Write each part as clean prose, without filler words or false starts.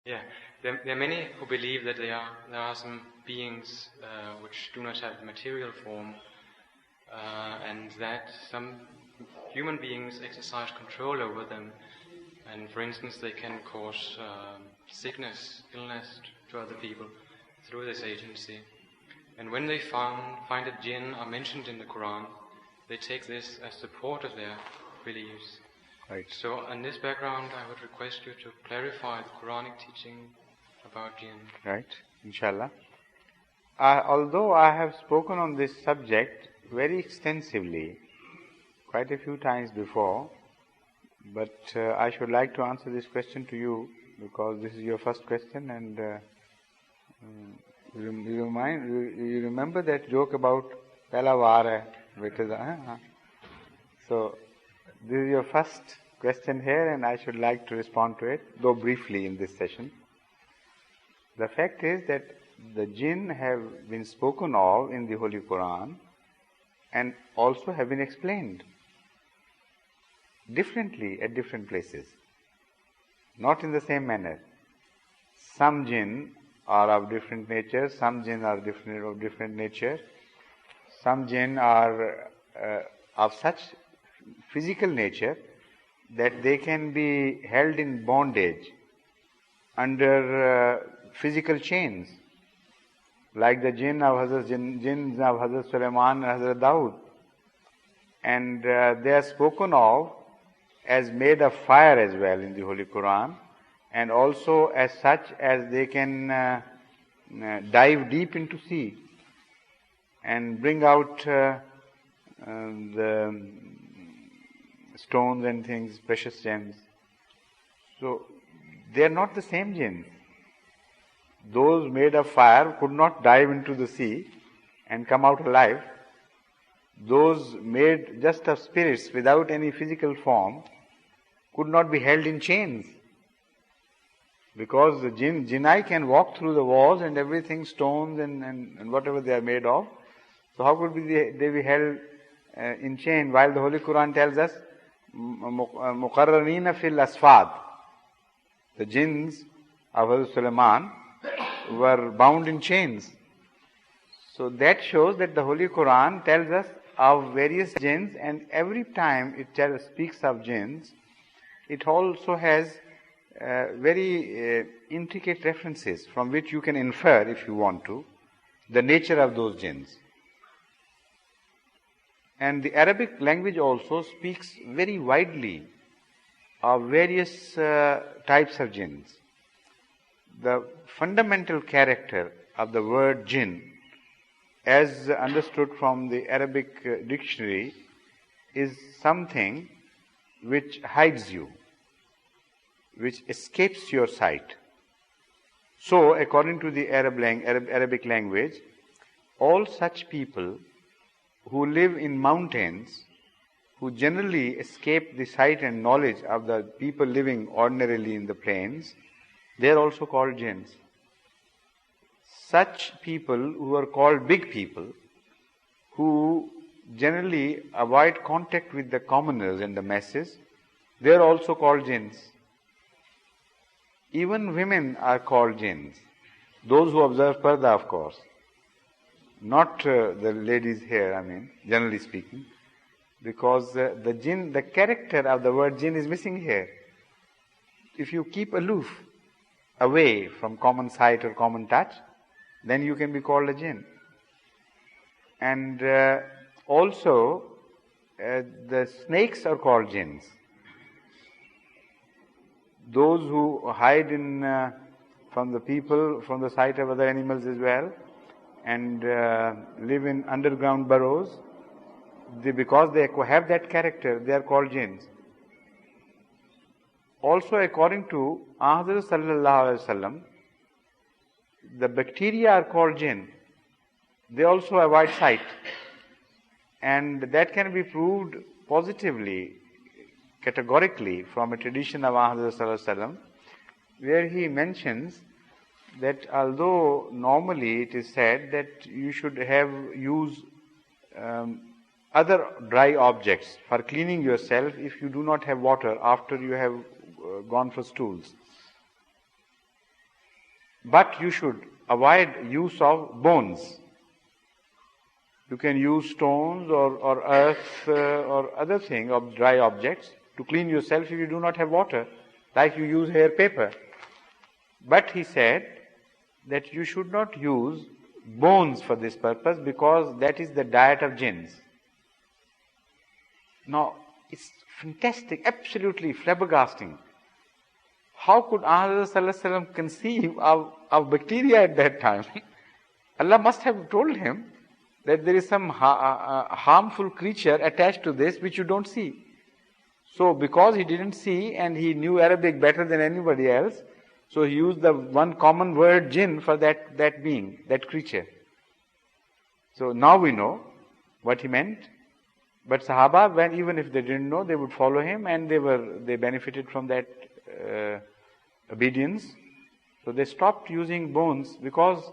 Yeah, there are many who believe that there are some beings which do not have material form, and that some human beings exercise control over them, and for instance they can cause sickness, illness to other people through this agency. And when they find that jinn are mentioned in the Quran, they take this as support of their beliefs. Right. So on this background, I would request you to clarify the Quranic teaching about jinn. Right, inshallah. Although I have spoken on this subject very extensively, quite a few times before, but I should like to answer this question to you because this is your first question, and you remember that joke about Pehla Vaar hai? So this is your first question here, and I should like to respond to it, though briefly in this session. The fact is that the jinn have been spoken of in the Holy Quran and also have been explained differently at different places, not in the same manner. Some jinn are of different nature, some jinn are of different nature, some jinn are of such physical nature that they can be held in bondage under physical chains, like the jinns of Hazrat Sulaiman and Hazrat Dawood. And they are spoken of as made of fire as well in the Holy Quran, and also as such as they can dive deep into sea and bring out the stones and things, precious gems. So they are not the same jinns. Those made of fire could not dive into the sea and come out alive. Those made just of spirits without any physical form could not be held in chains, because the jinnai can walk through the walls and everything, stones and whatever they are made of. So how could they be held in chain, while the Holy Quran tells us muqarranina fil asfad, the jinns of Hazrat Sulaiman were bound in chains. So that shows that the Holy Quran tells us of various jinns, and every time it speaks of jinns, it also has very intricate references from which you can infer, if you want to, the nature of those jinns. And the Arabic language also speaks very widely of various types of jinns. The fundamental character of the word jinn, as understood from the Arabic dictionary, is something which hides you, which escapes your sight. So, according to the Arabic language, all such people who live in mountains, who generally escape the sight and knowledge of the people living ordinarily in the plains, they are also called jinns. Such people who are called big people, who generally avoid contact with the commoners and the masses, they are also called jinns. Even women are called jinns. Those who observe parda, of course. Not the ladies here, generally speaking. Because the character of the word jinn is missing here. If you keep aloof, away from common sight or common touch, then you can be called a jinn. And also, the snakes are called jinns. Those who hide from the people, from the sight of other animals as well, and live in underground burrows, because they have that character, they are called jinns. Also, according to Ahmad sallallahu alaihi wasallam, the bacteria are called jinn. They also avoid sight, and that can be proved positively, categorically, from a tradition of Ahmad sallallahu alaihi wasallam, where he mentions that although normally it is said that you should use other dry objects for cleaning yourself if you do not have water after you have gone for stools. but you should avoid use of bones. You can use stones or earth or other thing, of dry objects, to clean yourself if you do not have water, like you use hair paper. But he said that you should not use bones for this purpose, because that is the diet of jinns. Now, it's fantastic, absolutely flabbergasting. How could Allah conceive of bacteria at that time? Allah must have told him that there is some harmful creature attached to this which you don't see. So because he didn't see and he knew Arabic better than anybody else, so he used the one common word jinn for that being, that creature. So now we know what he meant. But Sahaba, even if they didn't know, they would follow him, and they benefited from that obedience. So they stopped using bones, because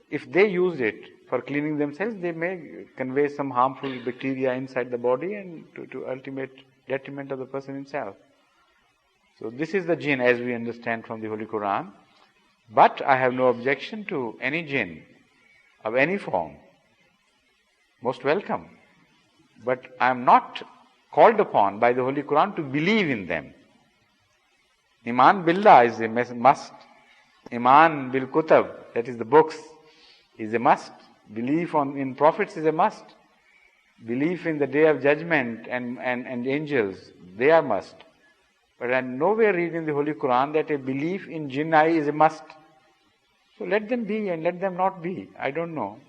if they used it for cleaning themselves, they may convey some harmful bacteria inside the body and to ultimate detriment of the person himself. So this is the jinn as we understand from the Holy Quran. But I have no objection to any jinn of any form. Most welcome. But I am not called upon by the Holy Quran to believe in them. Iman billah is a must. Iman bil kutab, that is the books, is a must. Belief in prophets is a must. Belief in the day of judgment and angels, they are must. But I nowhere read in the Holy Quran that a belief in jinnai is a must. So let them be and let them not be. I don't know.